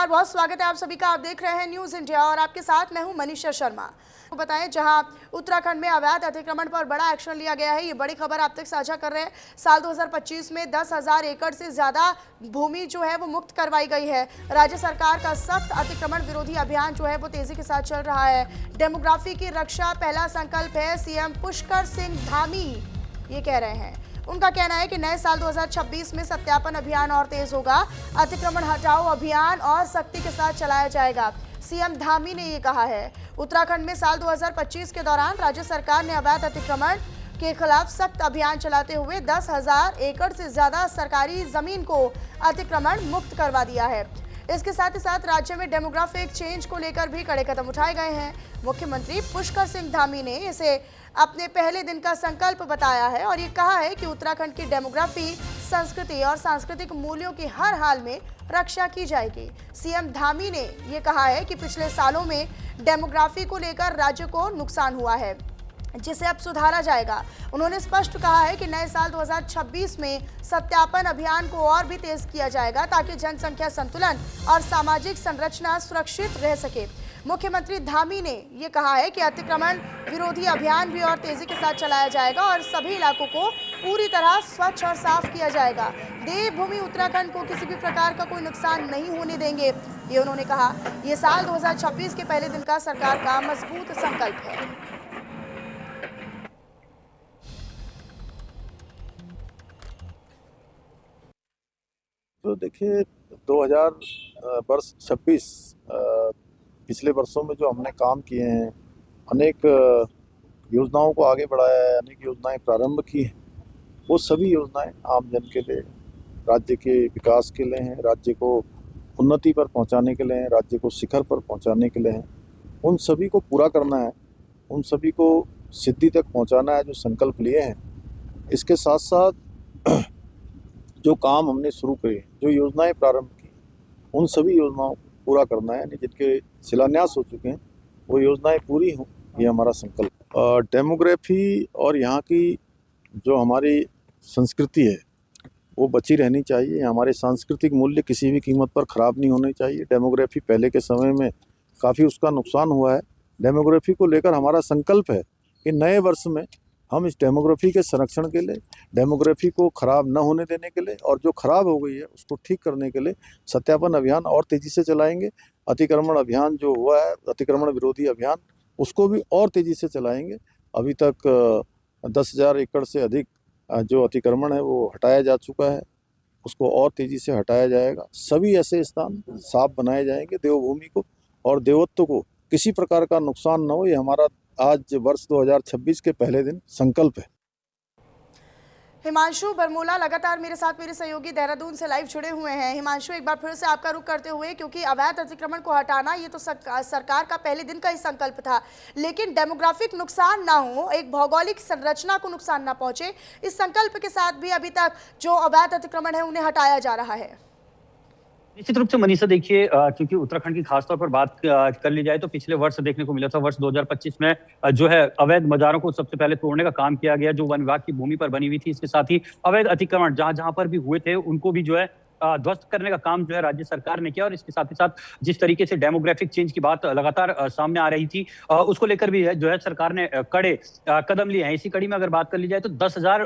बहुत स्वागत है आप सभी का। आप देख रहे हैं न्यूज़ इंडिया और आपके साथ मैं हूं मनीषा शर्मा। तो बताएं, जहां उत्तराखंड में अवैध अतिक्रमण पर बड़ा एक्शन लिया गया है, ये बड़ी खबर आप तक साझा कर रहे हैं। साल 2025 में 10,000 एकड़ से ज़्यादा भूमि जो है वो मुक्त करवाई गई है। राज्य सरकार का सख्त अतिक्रमण विरोधी अभियान जो है वो तेजी के साथ चल रहा है। डेमोग्राफी की रक्षा पहला संकल्प है, सीएम पुष्कर सिंह धामी ये कह रहे हैं। उनका कहना है कि नए साल 2026 में सत्यापन अभियान और तेज होगा। अतिक्रमण हटाओ अभियान और सख्ती के साथ चलाया जाएगा, सीएम धामी ने ये कहा है। उत्तराखंड में साल 2025 के दौरान राज्य सरकार ने अवैध अतिक्रमण के खिलाफ सख्त अभियान चलाते हुए 10,000 एकड़ से ज्यादा सरकारी जमीन को अतिक्रमण मुक्त करवा दिया है। इसके साथ ही साथ राज्य में डेमोग्राफिक चेंज को लेकर भी कड़े कदम उठाए गए हैं। मुख्यमंत्री पुष्कर सिंह धामी ने इसे अपने पहले दिन का संकल्प बताया है और ये कहा है कि उत्तराखंड की डेमोग्राफी, संस्कृति और सांस्कृतिक मूल्यों की हर हाल में रक्षा की जाएगी। सीएम धामी ने ये कहा है कि पिछले सालों में डेमोग्राफी को लेकर राज्य को नुकसान हुआ है, जिसे अब सुधारा जाएगा। उन्होंने स्पष्ट कहा है कि नए साल 2026 में सत्यापन अभियान को और भी तेज किया जाएगा ताकि जनसंख्या संतुलन और सामाजिक संरचना सुरक्षित रह सके। मुख्यमंत्री धामी ने ये कहा है कि अतिक्रमण विरोधी अभियान भी और तेजी के साथ चलाया जाएगा और सभी इलाकों को पूरी तरह स्वच्छ और साफ किया जाएगा। देवभूमि उत्तराखंड को किसी भी प्रकार का कोई नुकसान नहीं होने देंगे, ये उन्होंने कहा। ये साल 2026 के पहले दिन का सरकार का मजबूत संकल्प है। तो देखिए 2026 पिछले वर्षों में जो हमने काम किए हैं, अनेक योजनाओं को आगे बढ़ाया है, अनेक योजनाएं प्रारंभ की हैं। वो सभी योजनाएं आम जन के लिए, राज्य के विकास के लिए हैं, राज्य को उन्नति पर पहुंचाने के लिए हैं, राज्य को शिखर पर पहुंचाने के लिए हैं। उन सभी को पूरा करना है, उन सभी को सिद्धि तक पहुंचाना है जो संकल्प लिए हैं। इसके साथ साथ जो काम हमने शुरू किए, जो योजनाएं प्रारंभ की, उन सभी योजनाओं को पूरा करना है। यानी जिनके शिलान्यास हो चुके हैं वो योजनाएं पूरी हों, ये हमारा संकल्प। डेमोग्राफी और यहाँ की जो हमारी संस्कृति है वो बची रहनी चाहिए। हमारे सांस्कृतिक मूल्य किसी भी कीमत पर ख़राब नहीं होने चाहिए। डेमोग्राफी पहले के समय में काफ़ी उसका नुकसान हुआ है। डेमोग्राफी को लेकर हमारा संकल्प है कि नए वर्ष में हम इस डेमोग्राफी के संरक्षण के लिए, डेमोग्राफी को ख़राब न होने देने के लिए और जो ख़राब हो गई है उसको ठीक करने के लिए सत्यापन अभियान और तेज़ी से चलाएंगे। अतिक्रमण अभियान जो हुआ है, अतिक्रमण विरोधी अभियान, उसको भी और तेज़ी से चलाएंगे। अभी तक 10,000 एकड़ से अधिक जो अतिक्रमण है वो हटाया जा चुका है, उसको और तेज़ी से हटाया जाएगा। सभी ऐसे स्थान साफ बनाए जाएंगे। देवभूमि को और देवत्व को किसी प्रकार का नुकसान न हो, ये हमारा आज वर्ष 2026 के पहले दिन संकल्प है। हिमांशु बरमूला लगातार मेरे साथ मेरे सहयोगी देहरादून से लाइव जुड़े हुए हैं। हिमांशु, एक बार फिर से आपका रुख करते हुए, क्योंकि अवैध अतिक्रमण को हटाना ये तो सरकार का पहले दिन का ही संकल्प था, लेकिन डेमोग्राफिक नुकसान ना हो, एक भौगोलिक संरचना को नुकसान ना पहुंचे, इस संकल्प के साथ भी अभी तक जो अवैध अतिक्रमण है उन्हें हटाया जा रहा है। निश्चित रूप से मनीषा, देखिए क्योंकि उत्तराखंड की खासतौर पर बात कर ली जाए तो पिछले वर्ष देखने को मिला था, वर्ष 2025 में जो है अवैध मजारों को सबसे पहले तोड़ने का काम किया गया जो वन विभाग की भूमि पर बनी हुई थी। इसके साथ ही अवैध अतिक्रमण जहां जहां पर भी हुए थे उनको भी जो है ध्वस्त करने का काम जो है राज्य सरकार ने किया। और इसके साथ ही साथ जिस तरीके से डेमोग्राफिक चेंज की बात लगातार सामने आ रही थी, उसको लेकर भी जो है सरकार ने कड़े कदम लिए हैं। इसी कड़ी में अगर बात कर ली जाए तो 10,000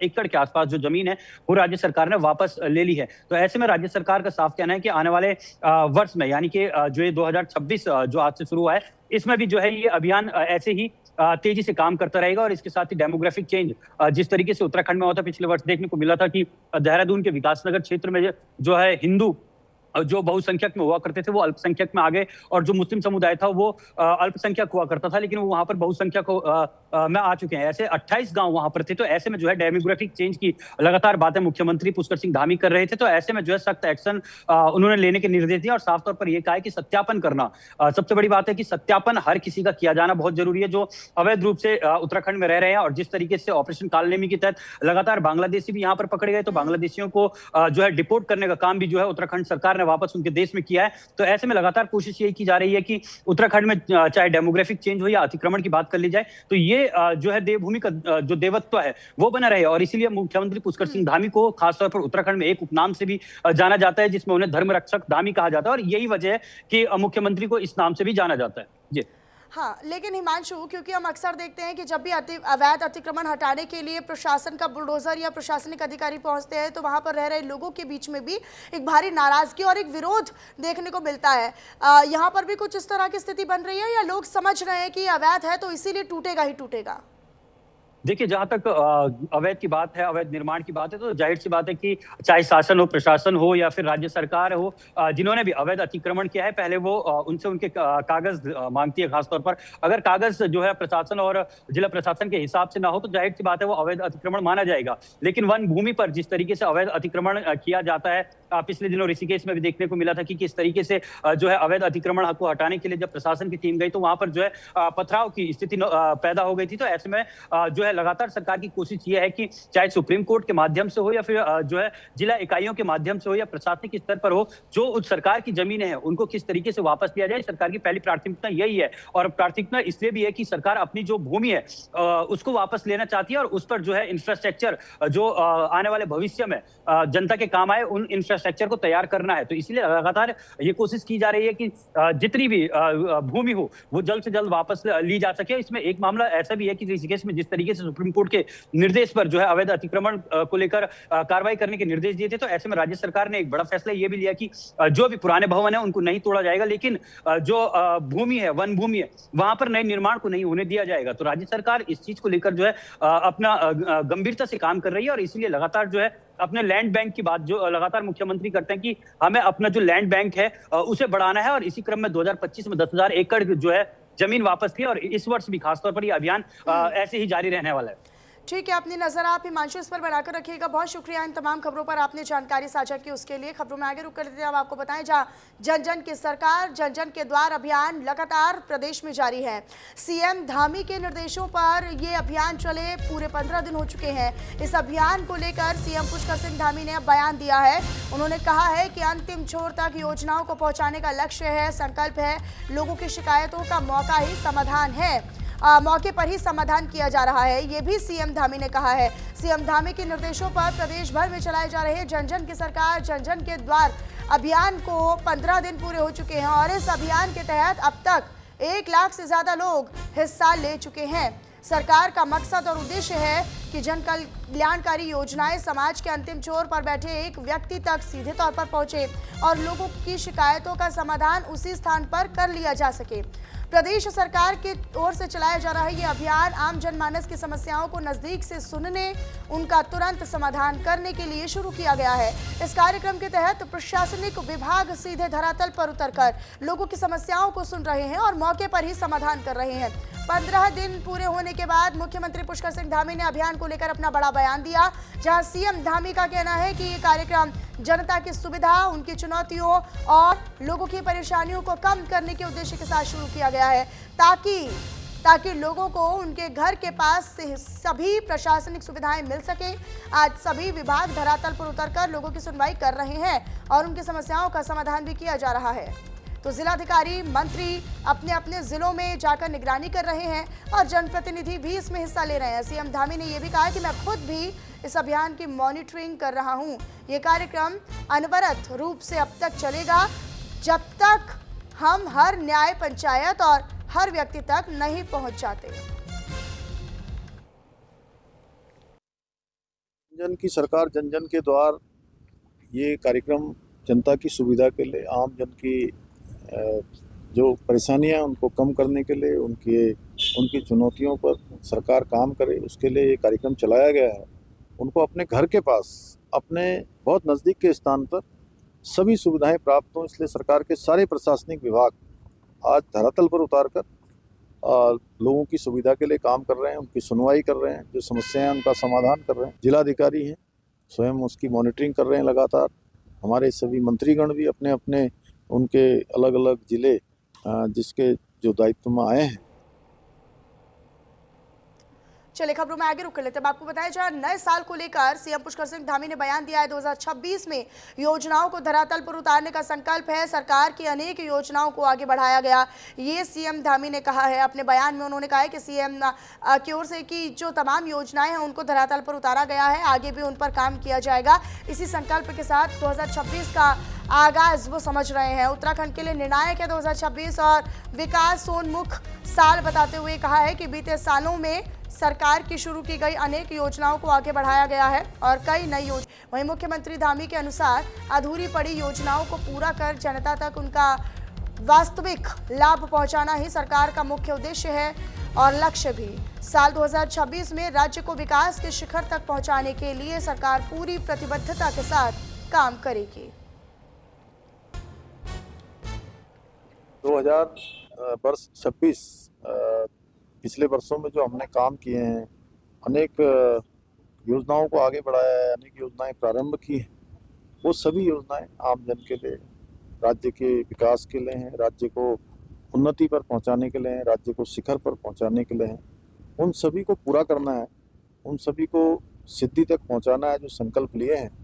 एकड़ के आसपास जो जमीन है वो राज्य सरकार ने वापस ले ली है। तो ऐसे में राज्य सरकार का साफ कहना है कि आने वाले वर्ष में, यानी कि जो ये 2026 जो आज से शुरू हुआ है, इसमें भी जो है ये अभियान ऐसे ही तेजी से काम करता रहेगा। और इसके साथ ही डेमोग्राफिक चेंज जिस तरीके से उत्तराखंड में होता, पिछले वर्ष देखने को मिला था कि देहरादून के विकासनगर क्षेत्र में जो है हिंदू जो बहुसंख्यक में हुआ करते थे वो अल्पसंख्यक में आ गए, और जो मुस्लिम समुदाय था वो अल्पसंख्यक हुआ करता था, लेकिन वो वहां पर बहुसंख्यक में आ चुके हैं। ऐसे 28 गांव वहां पर थे। तो ऐसे में जो है डेमोग्राफिक चेंज की लगातार बातें मुख्यमंत्री पुष्कर सिंह धामी कर रहे थे। तो ऐसे में जो है सख्त एक्शन उन्होंने लेने के निर्देश दिए और साफ तौर पर यह कहा है कि सत्यापन करना सबसे बड़ी बात है कि सत्यापन हर किसी का किया जाना बहुत जरूरी है जो अवैध रूप से उत्तराखंड में रह रहे हैं। और जिस तरीके से ऑपरेशन कालनेमी के तहत लगातार बांग्लादेशी भी यहाँ पर पकड़े गए, तो बांग्लादेशियों को जो है डिपोर्ट करने का काम भी जो है उत्तराखंड सरकार ने वापस उनके देश में किया है। तो ऐसे में लगातार कोशिश यही की जा रही है कि उत्तराखंड में चाहे डेमोग्राफिक चेंज हो या अतिक्रमण की बात कर ली जाए, तो ये जो है देवभूमि का जो देवत्व है वो बना रहे। और इसीलिए मुख्यमंत्री पुष्कर सिंह धामी को खासतौर पर उत्तराखंड में एक उपनाम से भी जाना जाता है, जिसमें उन्हें धर्म रक्षक धामी कहा जाता है, और यही वजह है कि मुख्यमंत्री को इस नाम से भी जाना जाता है। जी हाँ, लेकिन हिमांशु, क्योंकि हम अक्सर देखते हैं कि जब भी अवैध अतिक्रमण हटाने के लिए प्रशासन का बुलडोजर या प्रशासनिक अधिकारी पहुंचते हैं तो वहां पर रह रहे लोगों के बीच में भी एक भारी नाराजगी और एक विरोध देखने को मिलता है। यहाँ पर भी कुछ इस तरह की स्थिति बन रही है या लोग समझ रहे हैं कि अवैध है तो इसीलिए टूटेगा ही टूटेगा? देखिए, जहां तक अवैध की बात है, अवैध निर्माण की बात है, तो जाहिर सी बात है कि चाहे शासन हो, प्रशासन हो या फिर राज्य सरकार हो, जिन्होंने भी अवैध अतिक्रमण किया है, पहले वो उनसे उनके कागज मांगती है। खासतौर पर अगर कागज जो है प्रशासन और जिला प्रशासन के हिसाब से ना हो तो जाहिर सी बात है वो अवैध अतिक्रमण माना जाएगा। लेकिन वन भूमि पर जिस तरीके से अवैध अतिक्रमण किया जाता है, पिछले दिनों ऋषिकेश में भी देखने को मिला था कि किस तरीके से जो है अवैध अतिक्रमण को हटाने के लिए जब प्रशासन की टीम गई तो वहां पर जो है पथराव की स्थिति पैदा हो गई थी। तो ऐसे में जो है लगातार सरकार की कोशिश ये है कि चाहे सुप्रीम कोर्ट के माध्यम से हो या फिर जो है जिला इकाइयों के माध्यम से हो या प्रशासनिक स्तर पर हो, जो उस सरकार की जमीनें हैं उनको किस तरीके से वापस लिया जाए। सरकार की पहली प्राथमिकता यही है, और प्राथमिकता इसलिए भी है कि सरकार अपनी जो भूमि है उसको वापस लेना चाहती है और उस पर जो है इंफ्रास्ट्रक्चर जो आने वाले भविष्य में जनता के काम आए, उन इंफ्रास्ट्रक्चर को तैयार करना है। तो इसलिए लगातार ये कोशिश की जा रही है कि जितनी भी भूमि हो वो जल्द से जल्द वापस ली जा सके। इसमें एक मामला ऐसा भी है कि ऋषिकेश में जिस तरीके से सुप्रीम कोर्ट के निर्देश पर जो है अवैध अतिक्रमण को लेकर कार्रवाई करने के निर्देश दिए थे, तो ऐसे में राज्य सरकार ने एक बड़ा फैसला ये भी लिया कि जो भी पुराने भवन है उनको नहीं तोड़ा जाएगा, लेकिन जो भूमि है, वन भूमि है, वहां पर नए निर्माण को नहीं होने दिया जाएगा। तो राज्य सरकार इस चीज को लेकर जो है अपना गंभीरता से काम कर रही है, और इसीलिए लगातार जो है अपने लैंड बैंक की बात जो लगातार मुख्यमंत्री करते हैं कि हमें अपना जो लैंड बैंक है उसे बढ़ाना है। और इसी क्रम में 2025 में 10,000 एकड़ जो है जमीन वापस की, और इस वर्ष भी खासतौर पर यह अभियान ऐसे ही जारी रहने वाला है। ठीक है, अपनी नजर आप हिमांशु इस पर बनाकर रखिएगा। बहुत शुक्रिया इन तमाम खबरों पर आपने जानकारी साझा की उसके लिए। खबरों में आगे रुक कर देते हैं, अब आपको बताएं जहां जन जन की सरकार, जन जन के द्वार अभियान लगातार प्रदेश में जारी है। सीएम धामी के निर्देशों पर ये अभियान चले पूरे 15 दिन हो चुके हैं। इस अभियान को लेकर सीएम पुष्कर सिंह धामी ने अब बयान दिया है। उन्होंने कहा है कि अंतिम छोर तक योजनाओं को पहुंचाने का लक्ष्य है, संकल्प है। लोगों की शिकायतों का मौका ही समाधान है, मौके पर ही समाधान किया जा रहा है, ये भी सीएम धामी ने कहा है। सीएम धामी के निर्देशों पर प्रदेश भर में चलाए जा रहे जन जन की सरकार, जन जन के द्वार अभियान को 15 दिन पूरे हो चुके हैं, और इस अभियान के तहत अब तक 1 लाख से ज्यादा लोग हिस्सा ले चुके हैं। सरकार का मकसद और उद्देश्य है कि जन कल्याणकारी योजनाएं समाज के अंतिम छोर पर बैठे एक व्यक्ति तक सीधे तौर पर पहुंचे और लोगों की शिकायतों का समाधान उसी स्थान पर कर लिया जा सके। प्रदेश सरकार की ओर से चलाया जा रहा ये अभियान आम जनमानस की समस्याओं को नजदीक से सुनने, उनका तुरंत समाधान करने के लिए शुरू किया गया है। इस कार्यक्रम के तहत प्रशासनिक विभाग सीधे धरातल पर उतरकर लोगों की समस्याओं को सुन रहे हैं और मौके पर ही समाधान कर रहे हैं। 15 दिन पूरे होने के बाद मुख्यमंत्री पुष्कर सिंह धामी ने अभियान को लेकर अपना बड़ा बयान दिया, जहां सीएम धामी का कहना है कि ये कार्यक्रम जनता की सुविधा, उनकी चुनौतियों और लोगों की परेशानियों को कम करने के उद्देश्य के साथ शुरू किया गया है, ताकि लोगों को उनके घर के पास से सभी प्रशासनिक सुविधाएं मिल सके। आज सभी विभाग धरातल पर उतरकर लोगों की सुनवाई कर रहे हैं और उनकी समस्याओं का समाधान भी किया जा रहा है। तो जिलाधिकारी, मंत्री अपने अपने जिलों में जाकर निगरानी कर रहे हैं और जनप्रतिनिधि भी इसमें हिस्सा ले रहे हैं। सीएम धामी ने यह भी कहा कि मैं खुद भी इस अभियान की मॉनिटरिंग कर रहा हूं। ये कार्यक्रम अनवरत रूप से अब तक चलेगा जब तक हम हर न्याय पंचायत और हर व्यक्ति तक नहीं पहुंच जाते। जन की सरकार, जन जन के द्वार, ये कार्यक्रम जनता की सुविधा के लिए, आम जन की जो परेशानियां उनको कम करने के लिए, उनकी चुनौतियों पर सरकार काम करे, उसके लिए ये कार्यक्रम चलाया गया है। उनको अपने घर के पास, अपने बहुत नज़दीक के स्थान पर सभी सुविधाएं प्राप्त हों, इसलिए सरकार के सारे प्रशासनिक विभाग आज धरातल पर उतारकर लोगों की सुविधा के लिए काम कर रहे हैं, उनकी सुनवाई कर रहे हैं, जो समस्याएं हैं उनका समाधान कर रहे हैं। जिलाधिकारी हैं स्वयं उसकी मॉनिटरिंग कर रहे हैं लगातार। हमारे सभी मंत्रीगण भी अपने अपने उनके अलग अलग जिले जिसके जो दायित्व में आए हैं। चलिए खबरों में आगे रुक कर लेते हैं। आपको बताया जाए नए साल को लेकर सीएम पुष्कर सिंह धामी ने बयान दिया है। 2026 में योजनाओं को धरातल पर उतारने का संकल्प है। सरकार की अनेक योजनाओं को आगे बढ़ाया गया, ये सीएम धामी ने कहा है। अपने बयान में उन्होंने कहा है कि सीएम की ओर से कि जो तमाम योजनाएं हैं उनको धरातल पर उतारा गया है, आगे भी उन पर काम किया जाएगा। इसी संकल्प के साथ 2026 का आगाज वो समझ रहे हैं। उत्तराखंड के लिए निर्णायक है 2026 और विकासोन्मुख साल बताते हुए कहा है कि बीते सालों में सरकार की शुरू की गई अनेक योजनाओं को आगे बढ़ाया गया है और कई नई योजना। वहीं मुख्यमंत्री धामी के अनुसार अधूरी पड़ी योजनाओं को पूरा कर जनता तक उनका वास्तविक लाभ पहुंचाना ही सरकार का मुख्य उद्देश्य है और लक्ष्य भी। साल 2026 में राज्य को विकास के शिखर तक पहुंचाने के लिए सरकार पूरी प्रतिबद्धता के साथ काम करेगी। 2026 पिछले वर्षों में जो हमने काम किए हैं, अनेक योजनाओं को आगे बढ़ाया है, अनेक योजनाएं प्रारंभ की हैं, वो सभी योजनाएं आम जन के लिए, राज्य के विकास के लिए हैं, राज्य को उन्नति पर पहुंचाने के लिए हैं, राज्य को शिखर पर पहुंचाने के लिए हैं। उन सभी को पूरा करना है, उन सभी को सिद्धि तक पहुंचाना है जो संकल्प लिए हैं।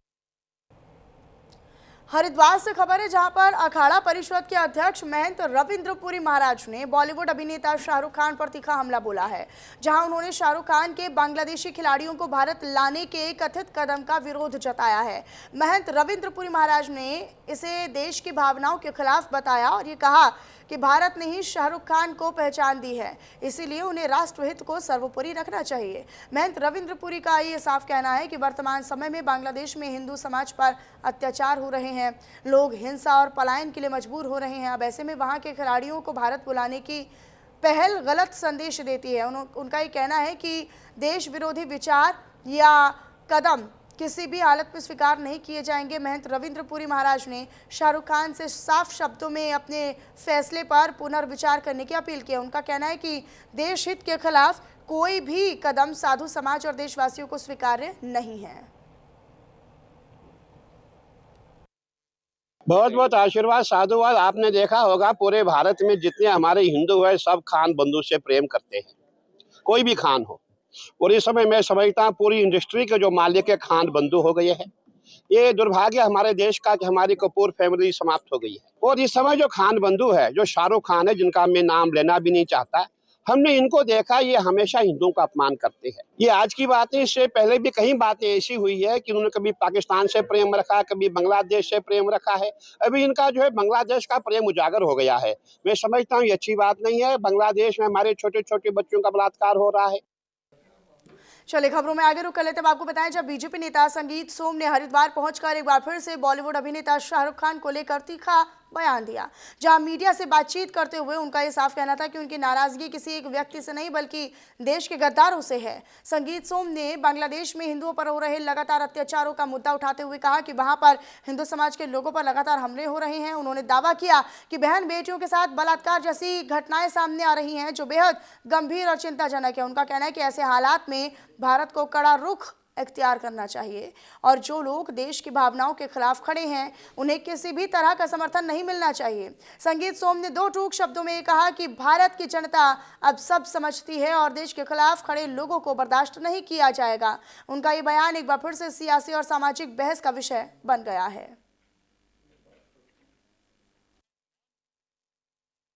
हरिद्वार से खबर है, जहां पर अखाड़ा परिषद के अध्यक्ष महंत रविंद्र पुरी महाराज ने बॉलीवुड अभिनेता शाहरुख खान पर तीखा हमला बोला है। जहां उन्होंने शाहरुख खान के बांग्लादेशी खिलाड़ियों को भारत लाने के कथित कदम का विरोध जताया है। महंत रविंद्र पुरी महाराज ने इसे देश की भावनाओं के खिलाफ बताया और ये कहा कि भारत ने ही शाहरुख खान को पहचान दी है, इसीलिए उन्हें राष्ट्रहित को सर्वोपरि रखना चाहिए। महंत रविंद्र पुरी का ये साफ कहना है कि वर्तमान समय में बांग्लादेश में हिंदू समाज पर अत्याचार हो रहे हैं, लोग हिंसा और पलायन के लिए मजबूर हो रहे हैं। अब ऐसे में वहाँ के खिलाड़ियों को भारत बुलाने की पहल गलत संदेश देती है। उनका ये कहना है कि देश विरोधी विचार या कदम किसी भी हालत में स्वीकार नहीं किए जाएंगे। महंत रविंद्र पुरी महाराज ने शाहरुख खान से साफ शब्दों में अपने फैसले पर पुनर्विचार करने की अपील की है। उनका कहना है कि देश हित के खिलाफ कोई भी कदम साधु समाज और देशवासियों को स्वीकार्य नहीं है। बहुत बहुत आशीर्वाद, साधुवाद। आपने देखा होगा पूरे भारत में जितने हमारे हिंदू हैं सब खान बंधु से प्रेम करते हैं, कोई भी खान हो। और इस समय मैं समझता हूँ पूरी इंडस्ट्री के जो मालिक है खान बंधु हो गए हैं। ये दुर्भाग्य हमारे देश का कि हमारी कपूर फैमिली समाप्त हो गई है। और इस समय जो खान बंधु है, जो शाहरुख खान है, जिनका मैं नाम लेना भी नहीं चाहता, हमने इनको देखा ये हमेशा हिंदुओं का अपमान करते हैं। ये आज की बात है, इससे पहले भी कई बातें ऐसी हुई है कि उन्होंने कभी पाकिस्तान से प्रेम रखा, कभी बांग्लादेश से प्रेम रखा है। अभी इनका जो है बांग्लादेश का प्रेम उजागर हो गया है। मैं समझता हूँ ये अच्छी बात नहीं है। बांग्लादेश में हमारे छोटे छोटे बच्चों का बलात्कार हो रहा है। चलिए खबरों में आगे रुक कर लेते हैं। आपको बताएं, जब बीजेपी नेता संगीत सोम ने हरिद्वार पहुंचकर एक बार फिर से बॉलीवुड अभिनेता शाहरुख खान को लेकर तीखा बयान दिया। जहां मीडिया से बातचीत करते हुए उनका ये साफ कहना था कि उनकी नाराजगी किसी एक व्यक्ति से नहीं बल्कि देश के गद्दारों से है। संगीत सोम ने बांग्लादेश में हिंदुओं पर हो रहे लगातार अत्याचारों का मुद्दा उठाते हुए कहा कि वहां पर हिंदू समाज के लोगों पर लगातार हमले हो रहे हैं। उन्होंने दावा किया कि बहन बेटियों के साथ बलात्कार जैसी घटनाएं सामने आ रही हैं जो बेहद गंभीर और चिंताजनक है। उनका कहना है कि ऐसे हालात में भारत को कड़ा रुख इख्तियार करना चाहिए और जो लोग देश की भावनाओं के खिलाफ खड़े हैं उन्हें किसी भी तरह का समर्थन नहीं मिलना चाहिए। संगीत सोम ने दो टूक शब्दों में कहा कि भारत की जनता अब सब समझती है और देश के खिलाफ खड़े लोगों को बर्दाश्त नहीं किया जाएगा। उनका ये बयान एक बार फिर से सियासी और सामाजिक बहस का विषय बन गया है।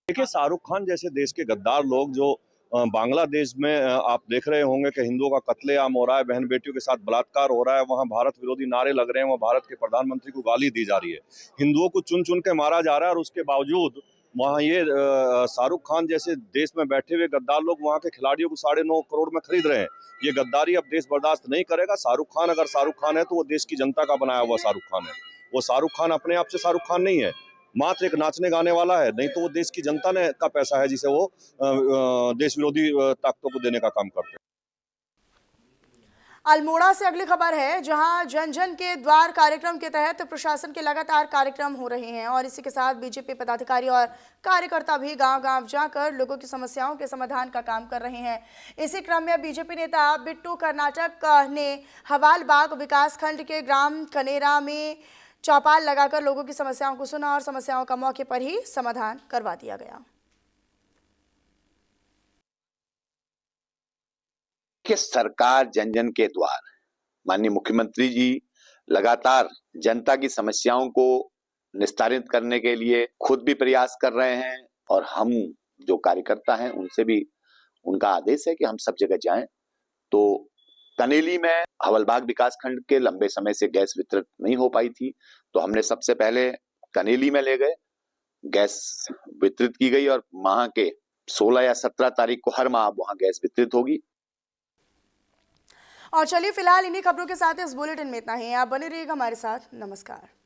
देखिए, शाहरुख खान जैसे देश के गद्दार लोग जो बांग्लादेश में आप देख रहे होंगे कि हिंदुओं का कत्लेआम हो रहा है, बहन बेटियों के साथ बलात्कार हो रहा है, वहाँ भारत विरोधी नारे लग रहे हैं, वहाँ भारत के प्रधानमंत्री को गाली दी जा रही है, हिंदुओं को चुन चुन के मारा जा रहा है और उसके बावजूद वहाँ ये शाहरुख खान जैसे देश में बैठे हुए गद्दार लोग वहाँ के खिलाड़ियों को 9.5 करोड़ में खरीद रहे हैं। ये गद्दारी अब देश बर्दाश्त नहीं करेगा। शाहरुख खान अगर शाहरुख खान है तो वो देश की जनता का बनाया हुआ शाहरुख खान है। वो शाहरुख खान अपने आप से शाहरुख खान नहीं है, मात्र एक नाचने गाने वाला है। नहीं तो वो देश की जनता ने का पैसा है जिसे वो देश विरोधी ताकतों को देने का काम करते हैं। अल्मोड़ा से अगली खबर है, जहां जन जन के द्वार कार्यक्रम के तहत प्रशासन के लगातार कार्यक्रम हो रहे हैं और इसी के साथ बीजेपी पदाधिकारी और कार्यकर्ता भी गांव-गांव जाकर लोगों की समस्याओं के समाधान का काम कर रहे हैं। इसी क्रम में बीजेपी नेता बिट्टू कर्नाटक ने हवालबाग विकासखंड के ग्राम कनेरा में चौपाल लगाकर लोगों की समस्याओं को सुना और समस्याओं का मौके पर ही समाधान करवा दिया गया। कि सरकार जन जन के द्वार, माननीय मुख्यमंत्री जी लगातार जनता की समस्याओं को निस्तारित करने के लिए खुद भी प्रयास कर रहे हैं और हम जो कार्यकर्ता हैं उनसे भी उनका आदेश है कि हम सब जगह जाएं। तो कनेली में हवलबाग विकासखंड के लंबे समय से गैस वितरित नहीं हो पाई थी, तो हमने सबसे पहले कनेली में ले गए, गैस वितरित की गई और माह के 16 या 17 तारीख को हर माह वहां गैस वितरित होगी। और चलिए फिलहाल इन्हीं खबरों के साथ इस बुलेटिन में इतना ही। आप बने रहिएगा हमारे साथ। नमस्कार।